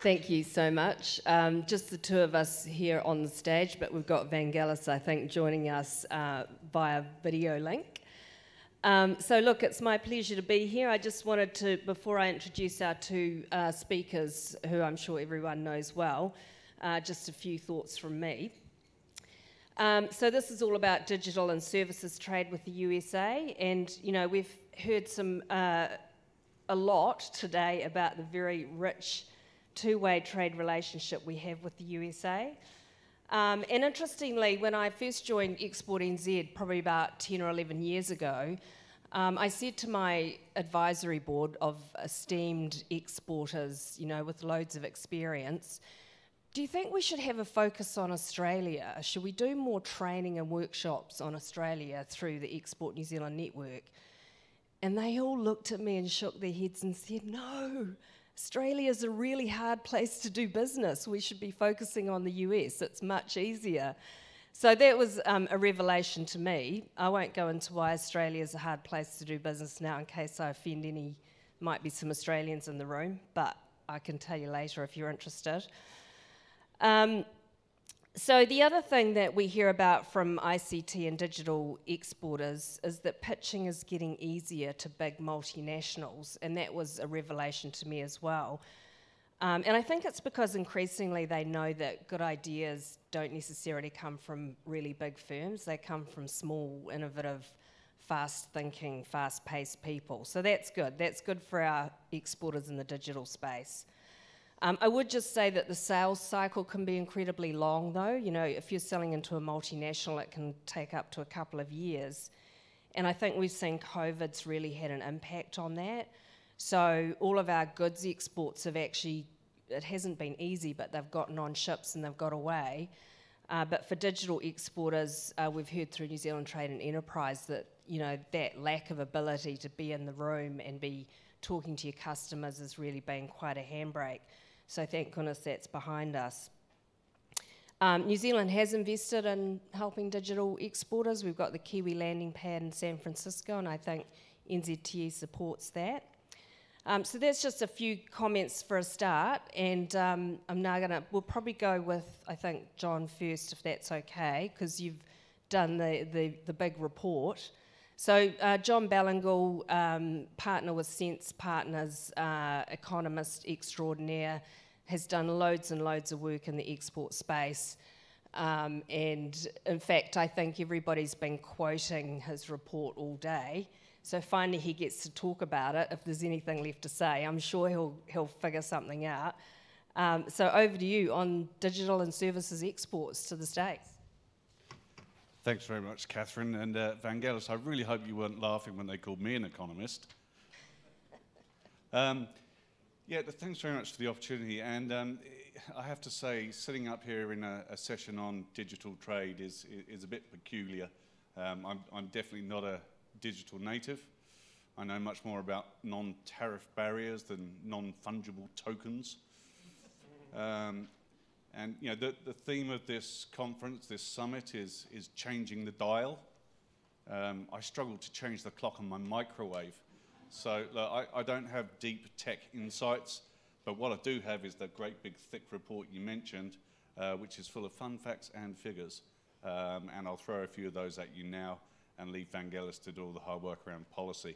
Thank you so much. Just the two of us here on the stage, but we've got Vangelis, I think, joining us via video link. So look, it's my pleasure to be here. I just wanted to, before I introduce our two speakers, who I'm sure everyone knows well, just a few thoughts from me. So this is all about digital and services trade with the USA, and you know, we've heard a lot today about the very rich two-way trade relationship we have with the USA. And interestingly, when I first joined Export NZ, probably about 10 or 11 years ago, I said to my advisory board of esteemed exporters, you know, with loads of experience, do you think we should have a focus on Australia? Should we do more training and workshops on Australia through the Export New Zealand network? And they all looked at me and shook their heads and said, no, Australia's a really hard place to do business. We should be focusing on the US. It's much easier. So that was a revelation to me. I won't go into why Australia's a hard place to do business now in case I offend any, might be some Australians in the room, but I can tell you later if you're interested. So the other thing that we hear about from ICT and digital exporters is that pitching is getting easier to big multinationals, and that was a revelation to me as well. And I think it's because increasingly they know that good ideas don't necessarily come from really big firms. They come from small, innovative, fast-thinking, fast-paced people. So that's good. That's good for our exporters in the digital space. I would just say that the sales cycle can be incredibly long, though. You know, if you're selling into a multinational, it can take up to a couple of years. And I think we've seen COVID's really had an impact on that. So all of our goods exports have actually, it hasn't been easy, but they've gotten on ships and they've got away. But for digital exporters, we've heard through New Zealand Trade and Enterprise that, you know, that lack of ability to be in the room and be talking to your customers has really been quite a handbrake. So thank goodness that's behind us. New Zealand has invested in helping digital exporters. We've got the Kiwi landing pad in San Francisco, and I think NZTE supports that. So that's just a few comments for a start, and I'm now we'll probably go with, I think, John first, if that's okay, because you've done the big report. So John Ballingall, partner with Sense Partners, economist extraordinaire, has done loads and loads of work in the export space. And in fact, I think everybody's been quoting his report all day. So finally he gets to talk about it. If there's anything left to say, I'm sure he'll figure something out. So over to you on digital and services exports to the States. Thanks very much, Catherine. And Vangelis, I really hope you weren't laughing when they called me an economist. Yeah, thanks very much for the opportunity. And I have to say, sitting up here in a session on digital trade is a bit peculiar. I'm definitely not a digital native. I know much more about non-tariff barriers than non-fungible tokens. And you know, the theme of this conference, this summit, is changing the dial. I struggle to change the clock on my microwave. So look, I don't have deep tech insights, but what I do have is the great big thick report you mentioned, which is full of fun facts and figures. And I'll throw a few of those at you now and leave Vangelis to do all the hard work around policy.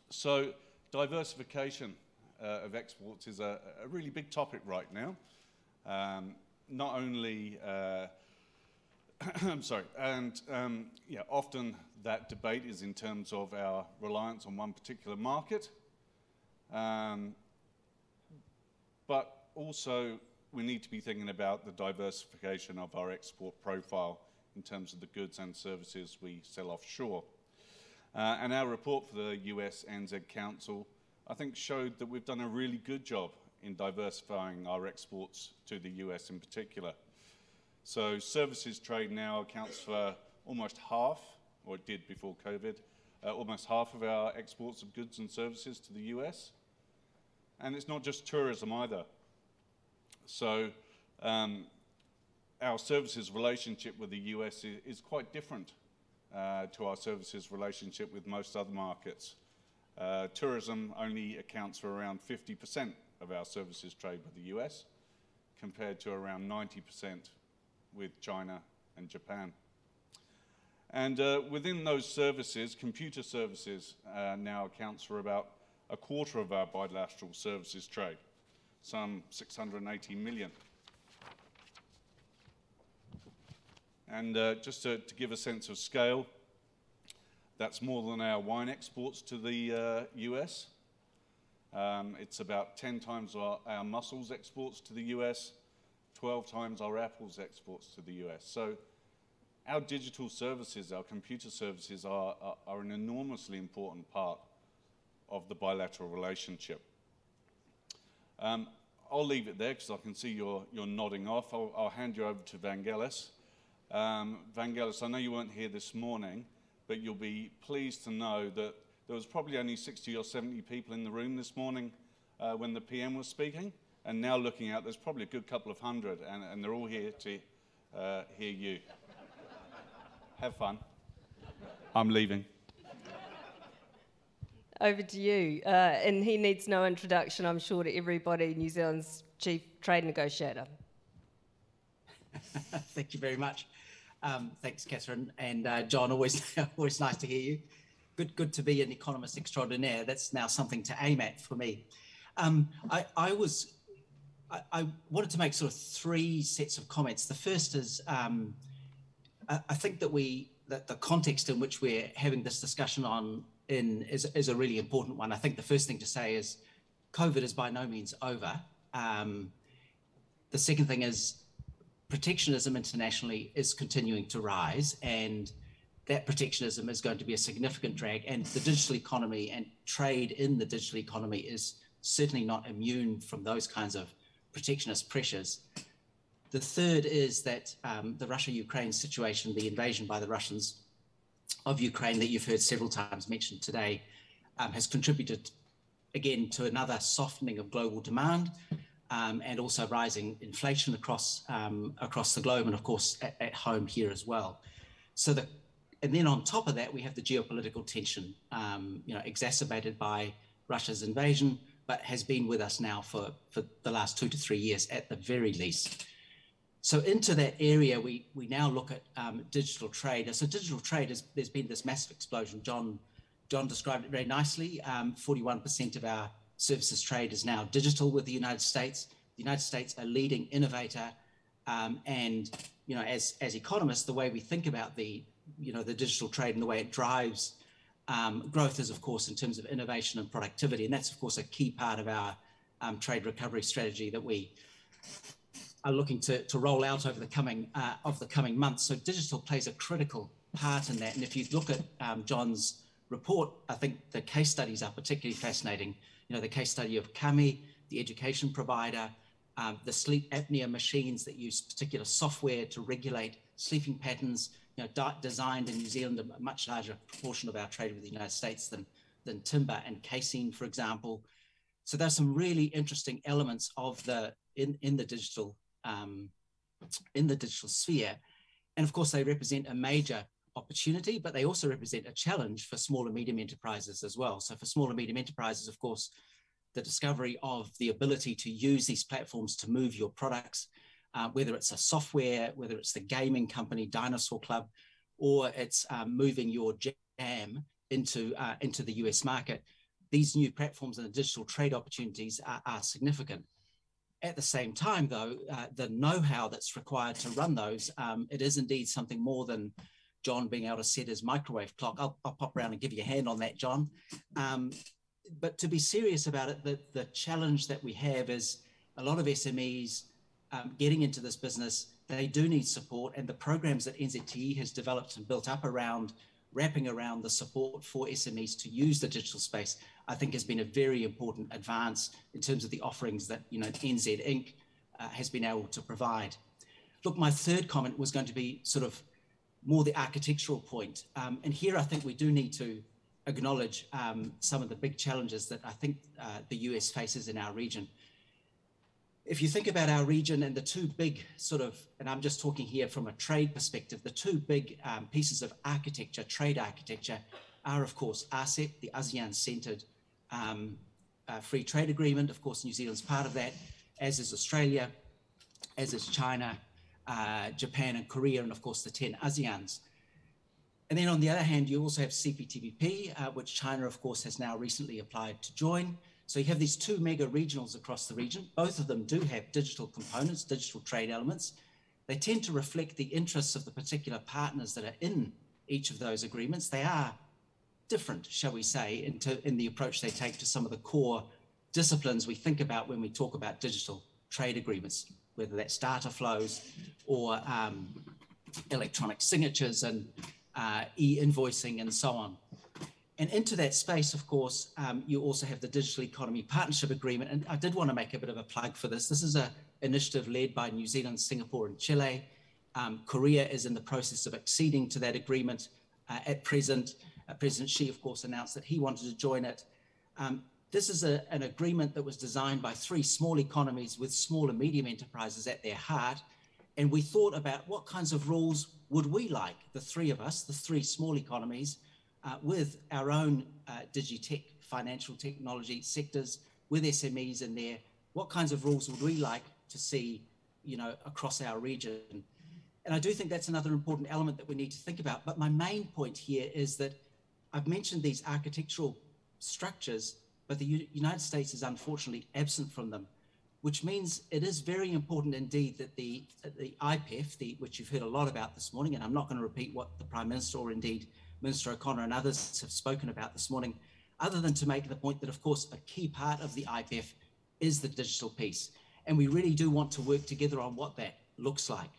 So diversification of exports is a really big topic right now. Not only, I'm sorry, and yeah, often that debate is in terms of our reliance on one particular market, but also we need to be thinking about the diversification of our export profile in terms of the goods and services we sell offshore. And our report for the US NZ Council, I think, showed that we've done a really good job in diversifying our exports to the US in particular. So services trade now accounts for almost half, or it did before COVID, almost half of our exports of goods and services to the US. And it's not just tourism either. So our services relationship with the US is quite different to our services relationship with most other markets. Tourism only accounts for around 50% of our services trade with the US, compared to around 90% with China and Japan. And within those services, computer services now accounts for about a quarter of our bilateral services trade, some 680 million. And just to give a sense of scale, that's more than our wine exports to the US. It's about 10 times our mussels exports to the US, 12 times our apples exports to the US. So our digital services, our computer services are an enormously important part of the bilateral relationship. I'll leave it there because I can see you're nodding off. I'll hand you over to Vangelis. Vangelis, I know you weren't here this morning, but you'll be pleased to know that there was probably only 60 or 70 people in the room this morning when the PM was speaking, and now looking out, there's probably a good couple of hundred, and they're all here to hear you. Have fun. I'm leaving. Over to you. And he needs no introduction, I'm sure, to everybody, New Zealand's Chief Trade Negotiator. Thank you very much. Thanks, Catherine. And John, always nice to hear you. Good to be an economist extraordinaire. That's now something to aim at for me. I wanted to make sort of three sets of comments. The first is, I think that the context in which we're having this discussion is a really important one. I think the first thing to say is COVID is by no means over. The second thing is protectionism internationally is continuing to rise, and that protectionism is going to be a significant drag, and the digital economy and trade in the digital economy is certainly not immune from those kinds of protectionist pressures. The third is that the Russia-Ukraine situation, the invasion by the Russians of Ukraine that you've heard several times mentioned today, has contributed again to another softening of global demand and also rising inflation across the globe, and of course at home here as well. And then on top of that, we have the geopolitical tension, exacerbated by Russia's invasion, but has been with us now for the last 2 to 3 years at the very least. So into that area, we now look at digital trade. So digital trade, there's been this massive explosion. John described it very nicely. 41% of our services trade is now digital with the United States. The United States, a leading innovator, and as economists, the way we think about the digital trade and the way it drives growth is, of course, in terms of innovation and productivity, and that's, of course, a key part of our trade recovery strategy that we are looking to roll out over the coming months. So digital plays a critical part in that. And if you look at John's report, I think the case studies are particularly fascinating. The case study of Kami, the education provider, the sleep apnea machines that use particular software to regulate sleeping patterns, designed in New Zealand, a much larger proportion of our trade with the United States than timber and casein, for example. So there's some really interesting elements of in the digital sphere, and of course they represent a major opportunity, but they also represent a challenge for small and medium enterprises as well. So for small and medium enterprises, of course, the discovery of the ability to use these platforms to move your products, whether it's a software, whether it's the gaming company Dinosaur Club, or it's moving your jam into the US market. These new platforms and the digital trade opportunities are significant. At the same time, though, the know-how that's required to run those, it is indeed something more than John being able to set his microwave clock. I'll pop around and give you a hand on that, John. But to be serious about it, the challenge that we have is a lot of SMEs getting into this business, they do need support, and the programs that NZTE has developed and built up wrapping around the support for SMEs to use the digital space, I think has been a very important advance in terms of the offerings that NZINC has been able to provide. Look, my third comment was going to be sort of more the architectural point. And here I think we do need to acknowledge some of the big challenges that I think the US faces in our region. If you think about our region and the two big and I'm just talking here from a trade perspective, the two big pieces of architecture, trade architecture, are of course ASEP, the ASEAN-centered free trade agreement. Of course, New Zealand's part of that, as is Australia, as is China, Japan and Korea, and of course the 10 ASEANs. And then on the other hand, you also have CPTPP, which China, of course, has now recently applied to join. So you have these two mega regionals across the region. Both of them do have digital components, digital trade elements. They tend to reflect the interests of the particular partners that are in each of those agreements. They are different, shall we say, in the approach they take to some of the core disciplines we think about when we talk about digital trade agreements, whether that's data flows or electronic signatures and e-invoicing and so on. And into that space, of course, you also have the Digital Economy Partnership Agreement. And I did want to make a bit of a plug for this. This is an initiative led by New Zealand, Singapore, and Chile. Korea is in the process of acceding to that agreement at present. President Xi, of course, announced that he wanted to join it. This is an agreement that was designed by 3 small economies with small and medium enterprises at their heart. And we thought about what kinds of rules would we like, the 3 of us, the 3 small economies, with our own digitech, financial technology sectors, with SMEs in there, what kinds of rules would we like to see, across our region? And I do think that's another important element that we need to think about. But my main point here is that I've mentioned these architectural structures, but the United States is unfortunately absent from them, which means it is very important indeed that the IPEF, which you've heard a lot about this morning, and I'm not going to repeat what the Prime Minister or indeed Minister O'Connor and others have spoken about this morning, other than to make the point that, of course, a key part of the IPEF is the digital piece. And we really do want to work together on what that looks like.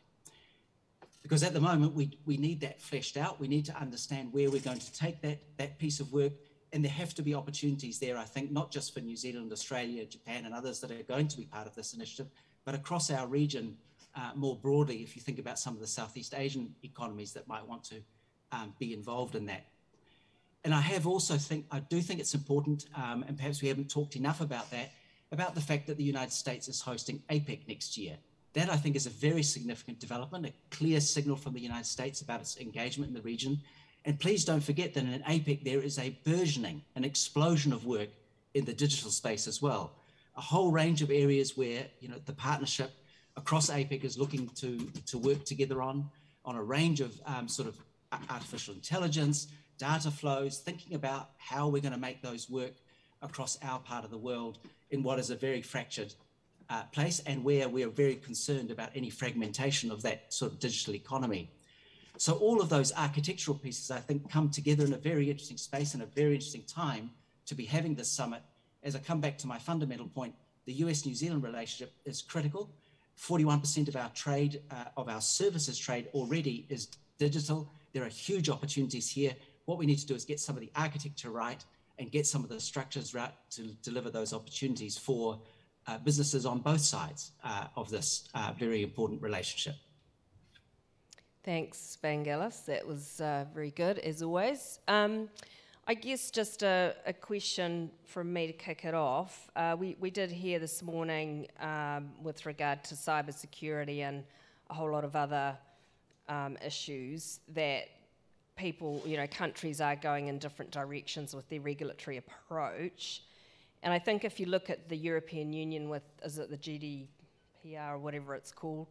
Because at the moment, we need that fleshed out. We need to understand where we're going to take that piece of work. And there have to be opportunities there, I think, not just for New Zealand, Australia, Japan, and others that are going to be part of this initiative, but across our region more broadly, if you think about some of the Southeast Asian economies that might want to be involved in that. And I do think it's important, and perhaps we haven't talked enough about that, about the fact that the United States is hosting APEC next year. That, I think, is a very significant development, a clear signal from the United States about its engagement in the region. And please don't forget that in APEC, there is a burgeoning, an explosion of work in the digital space as well. A whole range of areas where, the partnership across APEC is looking to work together on a range of sort of artificial intelligence, data flows, thinking about how we're going to make those work across our part of the world in what is a very fractured place, and where we are very concerned about any fragmentation of that sort of digital economy. So all of those architectural pieces, I think, come together in a very interesting space and a very interesting time to be having this summit. As I come back to my fundamental point, the US-New Zealand relationship is critical. 41% of our trade, of our services trade already is digital. There are huge opportunities here. What we need to do is get some of the architecture right and get some of the structures right to deliver those opportunities for businesses on both sides of this very important relationship. Thanks, Vangelis. That was very good, as always. I guess just a question from me to kick it off. We did hear this morning with regard to cybersecurity and a whole lot of other issues that people, countries are going in different directions with their regulatory approach. And I think if you look at the European Union with, is it the GDPR or whatever it's called,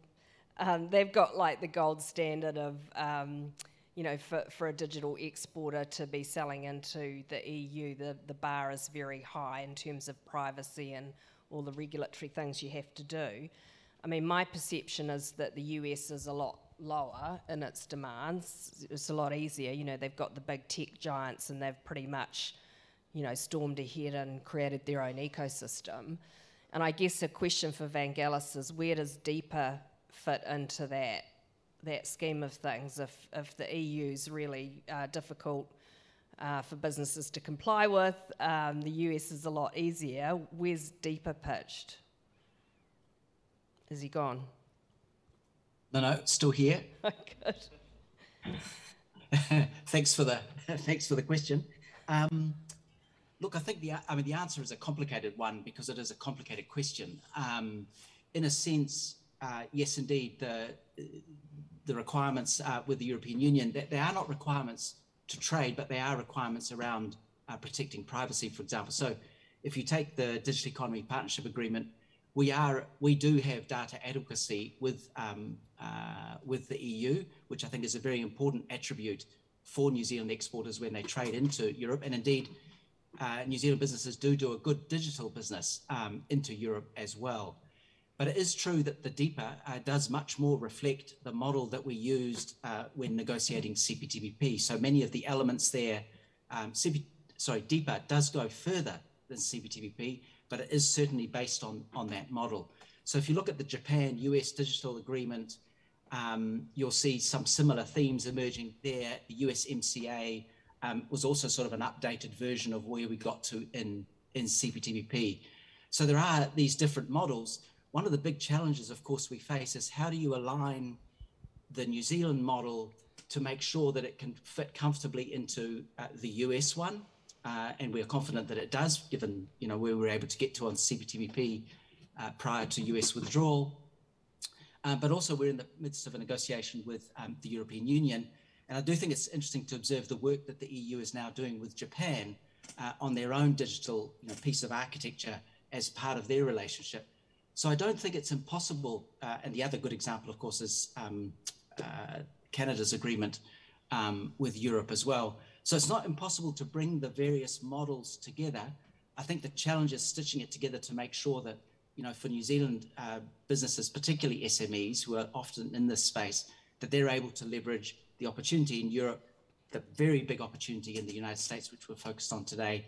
they've got like the gold standard of, for a digital exporter to be selling into the EU, the bar is very high in terms of privacy and all the regulatory things you have to do. I mean, my perception is that the US is a lot lower in its demands. It's a lot easier. They've got the big tech giants and they've pretty much, stormed ahead and created their own ecosystem. And I guess a question for Vangelis is, where does deeper fit into that scheme of things? If the EU's really difficult for businesses to comply with, the US is a lot easier. Where's deeper pitched? Is he gone? No, still here. Good. Thanks for the question. Look, I think the answer is a complicated one because it is a complicated question. In a sense, yes, indeed, the requirements with the European Union, they are not requirements to trade, but they are requirements around protecting privacy, for example. So if you take the Digital Economy Partnership Agreement, we do have data adequacy with the EU, which I think is a very important attribute for New Zealand exporters when they trade into Europe. And indeed, New Zealand businesses do a good digital business into Europe as well. But it is true that the DEPA does much more reflect the model that we used when negotiating CPTPP. So many of the elements there, DEPA does go further than CPTPP, but it is certainly based on that model. So if you look at the Japan-US digital agreement, you'll see some similar themes emerging there. The USMCA was also sort of an updated version of where we got to in CPTPP. So there are these different models. One of the big challenges, of course, we face is how do you align the New Zealand model to make sure that it can fit comfortably into the US one? And we are confident that it does, given where we were able to get to on CPTPP prior to US withdrawal. But also we're in the midst of a negotiation with the European Union. And I do think it's interesting to observe the work that the EU is now doing with Japan on their own digital piece of architecture as part of their relationship. So I don't think it's impossible. And the other good example, of course, is Canada's agreement with Europe as well. So it's not impossible to bring the various models together. I think the challenge is stitching it together to make sure that, for New Zealand businesses, particularly SMEs who are often in this space, that they're able to leverage the opportunity in Europe, the very big opportunity in the United States, which we're focused on today,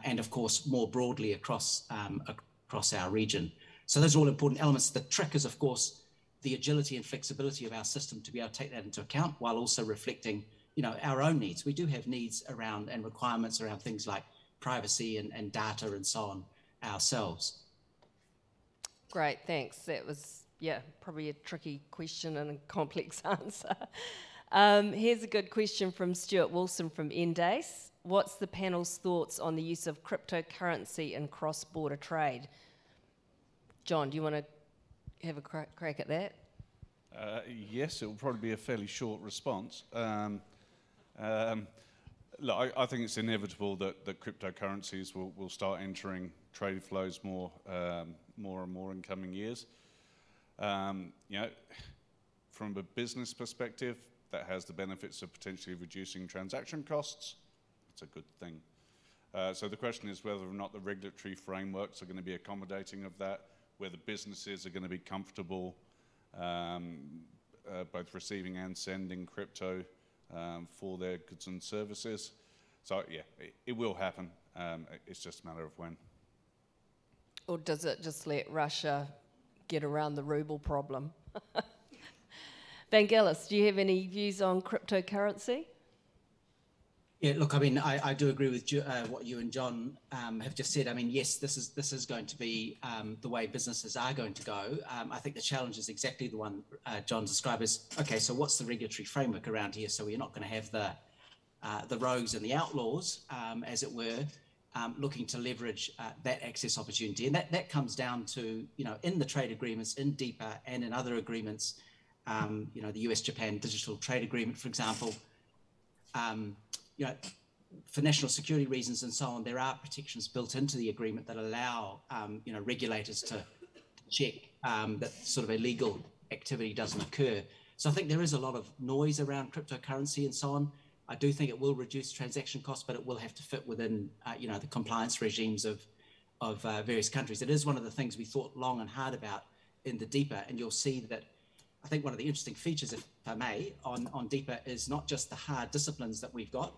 and of course, more broadly across our region. So those are all important elements. The trick is, of course, the agility and flexibility of our system to be able to take that into account while also reflecting, our own needs. We do have needs around and requirements around things like privacy and data and so on ourselves. Great, thanks. That was, probably a tricky question and a complex answer. Here's a good question from Stuart Wilson from NDACE. What's the panel's thoughts on the use of cryptocurrency in cross-border trade? John, do you want to have a crack at that? Yes, it will probably be a fairly short response. Look, I think it's inevitable that cryptocurrencies will start entering trade flows more and more in coming years. From a business perspective, that has the benefits of potentially reducing transaction costs. It's a good thing. So the question is whether or not the regulatory frameworks are going to be accommodating of that, whether businesses are going to be comfortable both receiving and sending crypto for their goods and services. So it will happen. It's just a matter of when. Or does it just let Russia get around the ruble problem? Vangelis, do you have any views on cryptocurrency? Yeah, look, I mean, I do agree with what you and John have just said. I mean, yes, this is going to be the way businesses are going to go. I think the challenge is exactly the one John described as, okay, so what's the regulatory framework around here? So we're not going to have the rogues and the outlaws, as it were, looking to leverage that access opportunity. And that comes down to, in the trade agreements, in DEPA and in other agreements, the US-Japan Digital Trade Agreement, for example, for national security reasons and so on, there are protections built into the agreement that allow, regulators to check that sort of illegal activity doesn't occur. So I think there is a lot of noise around cryptocurrency and so on. I do think it will reduce transaction costs, but it will have to fit within, the compliance regimes of various countries. It is one of the things we thought long and hard about in the DEPA, and you'll see that I think one of the interesting features, if I may, on DEPA is not just the hard disciplines that we've got,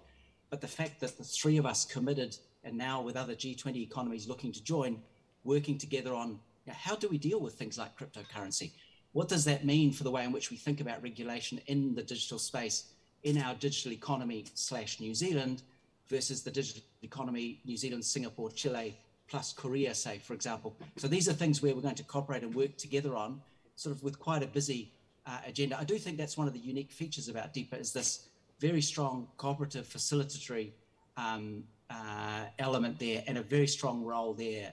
but the fact that the three of us committed, and now with other G20 economies looking to join, working together on how do we deal with things like cryptocurrency? What does that mean for the way in which we think about regulation in the digital space in our digital economy / New Zealand versus the digital economy, New Zealand, Singapore, Chile, plus Korea, say, for example. So these are things where we're going to cooperate and work together on, sort of with quite a busy agenda. I do think that's one of the unique features about DEPA is this very strong cooperative facilitatory element there, and a very strong role there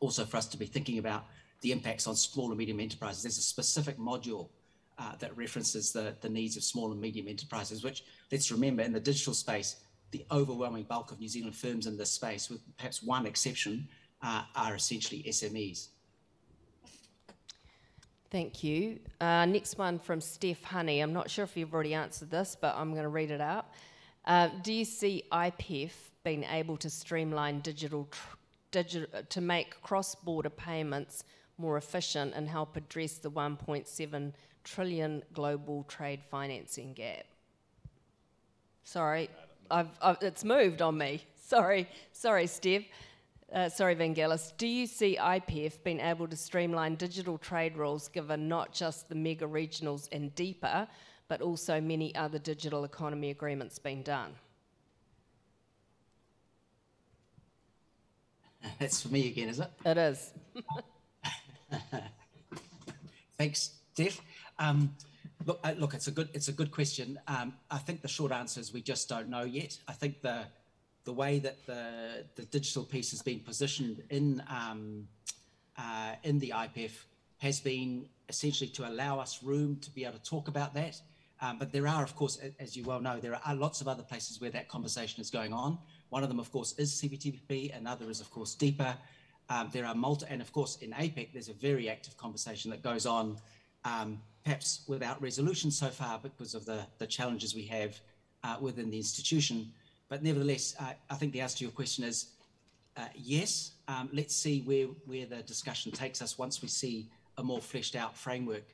also for us to be thinking about the impacts on small and medium enterprises. There's a specific module that references the needs of small and medium enterprises, which, let's remember, in the digital space, the overwhelming bulk of New Zealand firms in this space, with perhaps one exception, are essentially SMEs. Thank you. Next one from Steph Honey. I'm not sure if you've already answered this, but I'm going to read it out. Do you see IPEF being able to streamline to make cross-border payments more efficient and help address the 1.7 trillion global trade financing gap? Sorry, it's moved on me. Sorry, Steph. Sorry, Vangelis. Do you see IPEF being able to streamline digital trade rules, given not just the mega regionals and deeper, but also many other digital economy agreements being done? That's for me again, is it? It is. Thanks, Steph. Look, it's a good question. I think the short answer is we just don't know yet. I think the way that the digital piece has been positioned in the IPEF has been essentially to allow us room to be able to talk about that. But there are, of course, as you well know, there are lots of other places where that conversation is going on. One of them, of course, is CPTPP. Another is, of course, DEPA. There are and of course, in APEC, there's a very active conversation that goes on, perhaps without resolution so far because of the challenges we have within the institution. But nevertheless, I think the answer to your question is yes. Let's see where the discussion takes us once we see a more fleshed out framework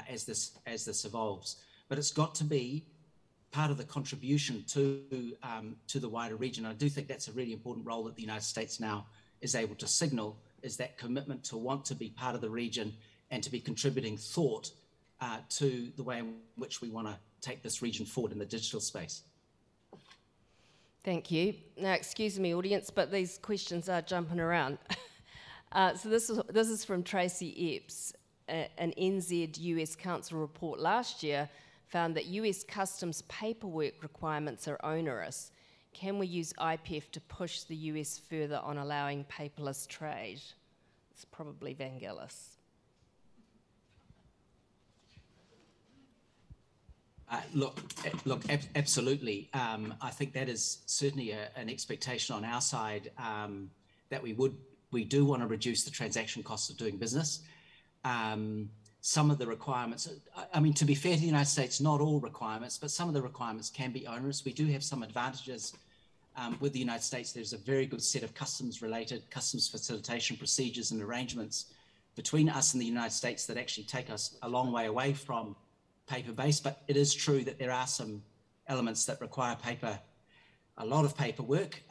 as this evolves. But it's got to be part of the contribution to the wider region. I do think that's a really important role that the United States now is able to signal, is that commitment to want to be part of the region and to be contributing thought to the way in which we want to take this region forward in the digital space. Thank you. Now, excuse me, audience, but these questions are jumping around. So this is from Tracy Epps. An NZ US Council report last year found that US customs paperwork requirements are onerous. Can we use IPEF to push the US further on allowing paperless trade? It's probably Vangelis. Look, absolutely. I think that is certainly an expectation on our side that we do want to reduce the transaction costs of doing business. Some of the requirements, I mean, to be fair to the United States, not all requirements, but some of the requirements can be onerous. We do have some advantages with the United States. There's a very good set of customs facilitation procedures and arrangements between us and the United States that actually take us a long way away from paper-based, but it is true that there are some elements that require a lot of paperwork,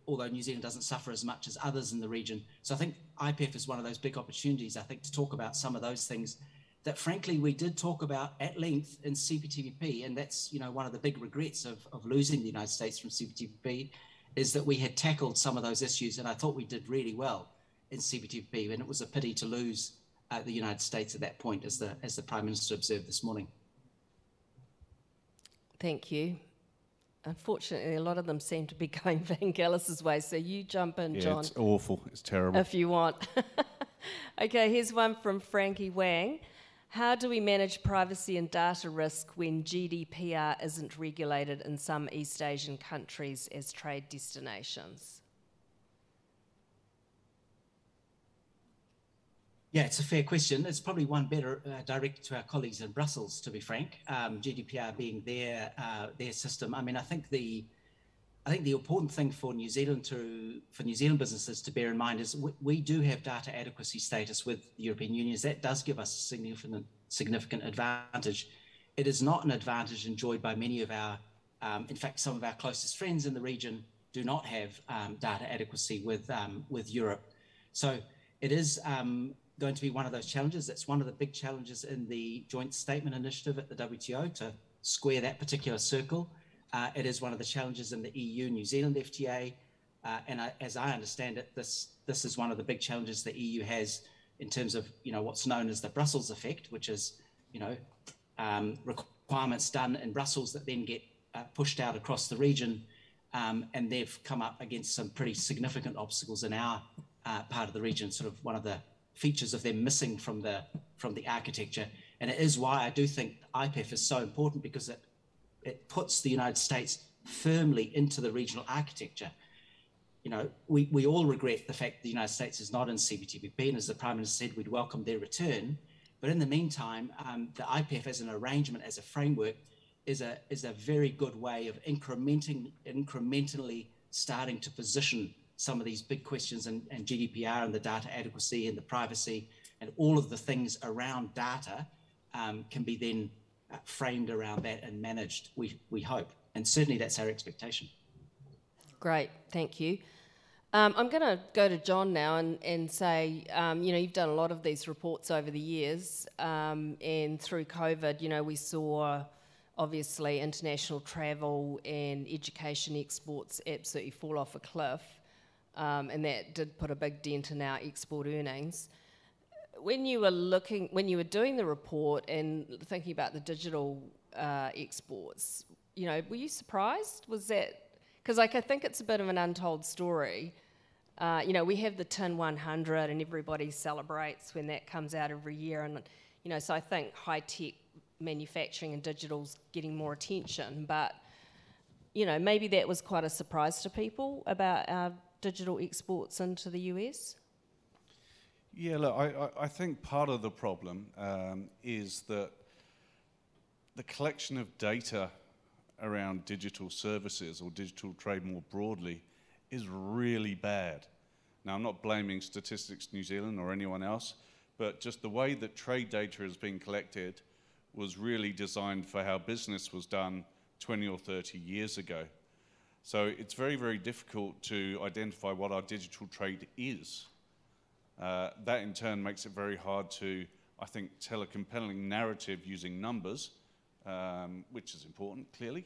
although New Zealand doesn't suffer as much as others in the region. So I think IPEF is one of those big opportunities, I think, to talk about some of those things that, frankly, we did talk about at length in CPTPP, and that's, one of the big regrets of losing the United States from CPTPP, is that we had tackled some of those issues, and I thought we did really well in CPTPP, and it was a pity to lose the United States at that point, as the Prime Minister observed this morning. Thank you. Unfortunately, a lot of them seem to be going Vangelis's way, so you jump in, John. Yeah, it's awful. It's terrible. If you want. Okay, here's one from Frankie Wang. How do we manage privacy and data risk when GDPR isn't regulated in some East Asian countries as trade destinations? Yeah, it's a fair question. It's probably one better directed to our colleagues in Brussels, to be frank. GDPR being their system. I mean, I think the important thing for New Zealand businesses to bear in mind is we do have data adequacy status with the European Union. That does give us a significant advantage. It is not an advantage enjoyed by many of our, in fact, some of our closest friends in the region do not have data adequacy with Europe. So it is going to be one of those challenges. That's one of the big challenges in the joint statement initiative at the WTO to square that particular circle. It is one of the challenges in the EU-New Zealand FTA. As I understand it, this is one of the big challenges the EU has in terms of, what's known as the Brussels effect, which is, requirements done in Brussels that then get pushed out across the region. And they've come up against some pretty significant obstacles in our part of the region, sort of one of the features of them missing from the architecture. And it is why I do think IPEF is so important, because it puts the United States firmly into the regional architecture. You know, we all regret the fact the United States is not in CPTPP, and as the Prime Minister said, we'd welcome their return. But in the meantime, the IPEF as an arrangement, as a framework, is a very good way of incrementally starting to position some of these big questions and GDPR and the data adequacy and the privacy and all of the things around data can be then framed around that and managed, we hope. And certainly that's our expectation. Great, thank you. I'm going to go to John now and say, you know, you've done a lot of these reports over the years, and through COVID, you know, we saw obviously international travel and education exports absolutely fall off a cliff, and that did put a big dent in our export earnings. When you were doing the report and thinking about the digital exports, you know, were you surprised? Was that, because like I think it's a bit of an untold story. You know, we have the TIN 100 and everybody celebrates when that comes out every year, and you know, so I think high-tech manufacturing and digital's getting more attention, but you know, maybe that was quite a surprise to people about our digital exports into the US. Yeah, look, I think part of the problem is that the collection of data around digital services or digital trade more broadly is really bad. Now, I'm not blaming Statistics New Zealand or anyone else, but just the way that trade data is being collected was really designed for how business was done 20 or 30 years ago. So it's very, very difficult to identify what our digital trade is. That in turn makes it very hard to, I think, tell a compelling narrative using numbers, which is important, clearly.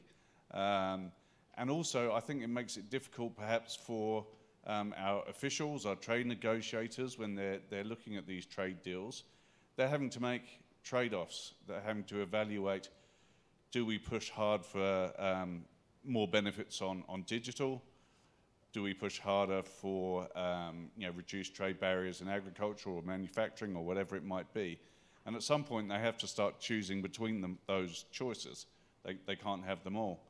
And also, I think it makes it difficult perhaps for our officials, our trade negotiators, when they're looking at these trade deals. They're having to make trade-offs. They're having to evaluate, do we push hard for more benefits on digital? Do we push harder for you know, reduced trade barriers in agriculture or manufacturing or whatever it might be? And at some point, they have to start choosing between them, those choices. They can't have them all.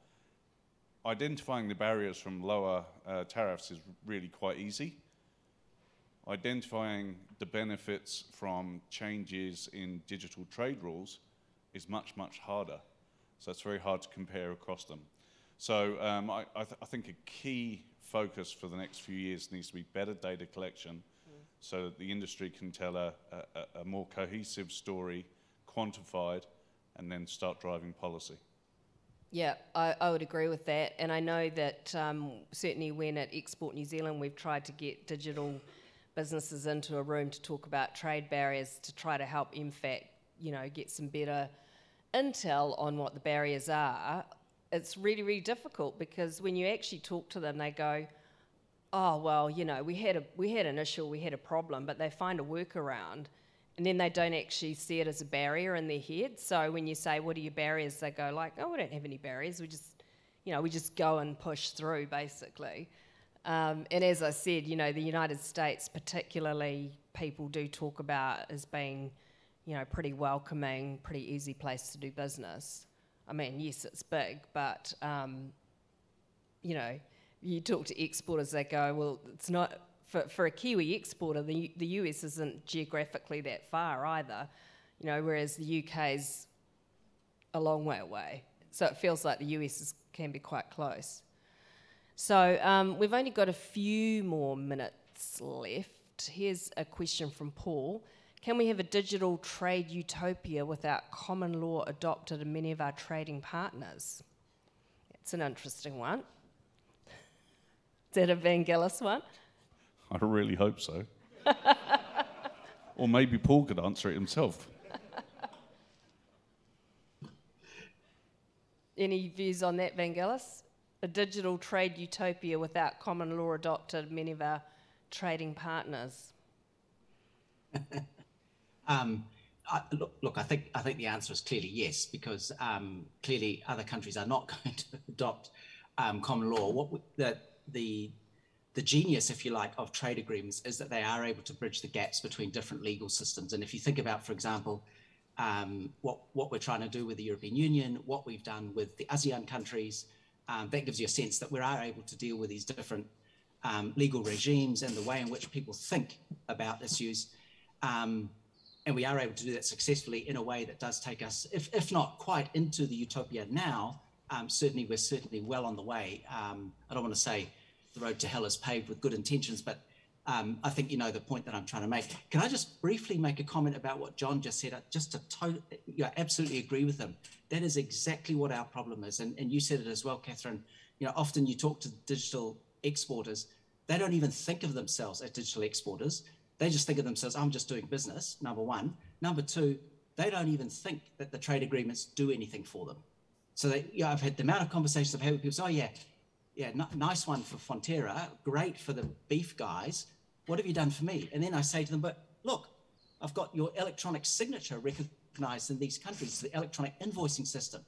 Identifying the barriers from lower tariffs is really quite easy. Identifying the benefits from changes in digital trade rules is much, much harder. So it's very hard to compare across them. So I think a key focus for the next few years needs to be better data collection so that the industry can tell a more cohesive story, quantified, and then start driving policy. Yeah, I would agree with that. And I know that certainly when at Export New Zealand we've tried to get digital businesses into a room to talk about trade barriers to try to help MFAC, you know, get some better intel on what the barriers are. It's really, really difficult because when you actually talk to them, they go, oh, well, you know, we had an issue, we had a problem, but they find a workaround, and then they don't actually see it as a barrier in their head. So when you say, what are your barriers? They go like, oh, we don't have any barriers. We just, you know, we just go and push through, basically. And as I said, you know, the United States particularly, people do talk about as being, you know, pretty welcoming, pretty easy place to do business. I mean, yes, it's big, but, you know, you talk to exporters, they go, well, it's not, for a Kiwi exporter, the US isn't geographically that far either, you know, whereas the UK's a long way away. So it feels like the US can be quite close. So we've only got a few more minutes left. Here's a question from Paul. Can we have a digital trade utopia without common law adopted in many of our trading partners? It's an interesting one. Is that a Vangelis one? I really hope so. Or maybe Paul could answer it himself. Any views on that, Vangelis? A digital trade utopia without common law adopted in many of our trading partners? Look, I think the answer is clearly yes, because clearly other countries are not going to adopt common law. The genius, if you like, of trade agreements is that they are able to bridge the gaps between different legal systems. And if you think about, for example, what we're trying to do with the European Union, what we've done with the ASEAN countries, that gives you a sense that we are able to deal with these different legal regimes and the way in which people think about issues. And we are able to do that successfully in a way that does take us, if not quite into the utopia now, we're certainly well on the way. I don't want to say the road to hell is paved with good intentions, but I think you know the point that I'm trying to make. Can I just briefly make a comment about what John just said? Just to absolutely agree with him. That is exactly what our problem is. And you said it as well, Catherine. You know, often you talk to digital exporters, they don't even think of themselves as digital exporters. They just think of themselves, I'm just doing business, number one. Number two, they don't even think that the trade agreements do anything for them. So I've had the amount of conversations I've had with people say, oh yeah, nice one for Fonterra, great for the beef guys. What have you done for me? And then I say to them, but look, I've got your electronic signature recognized in these countries, the electronic invoicing system.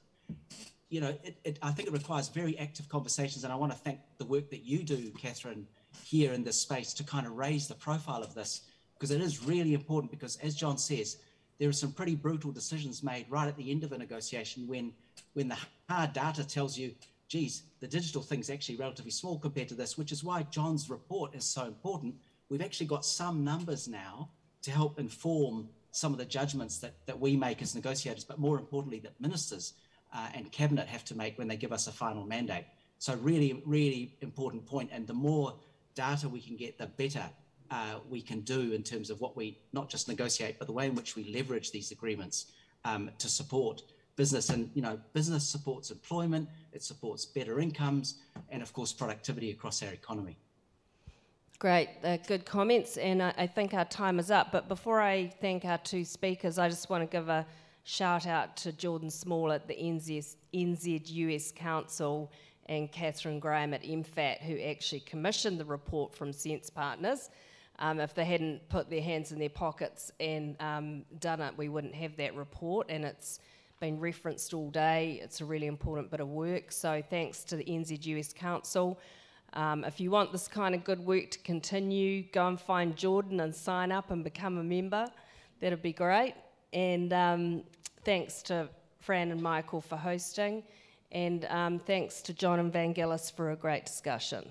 You know, I think it requires very active conversations, and I want to thank the work that you do, Catherine, here in this space to kind of raise the profile of this, because it is really important, because as John says, there are some pretty brutal decisions made right at the end of a negotiation when the hard data tells you, geez, the digital thing's actually relatively small compared to this, which is why John's report is so important. We've actually got some numbers now to help inform some of the judgments that we make as negotiators, but more importantly, that ministers and cabinet have to make when they give us a final mandate. So really, really important point. And the more data we can get, the better we can do in terms of what we not just negotiate, but the way in which we leverage these agreements to support business. And, you know, business supports employment, it supports better incomes, and of course, productivity across our economy. Great, good comments, and I think our time is up. But before I thank our two speakers, I just want to give a shout out to Jordan Small at the NZUS Council and Catherine Graham at MFAT, who actually commissioned the report from Sense Partners. If they hadn't put their hands in their pockets and done it, we wouldn't have that report, and it's been referenced all day. It's a really important bit of work, so thanks to the NZUS Council. If you want this kind of good work to continue, go and find Jordan and sign up and become a member. That'd be great. And thanks to Fran and Michael for hosting. And thanks to John and Vangelis for a great discussion.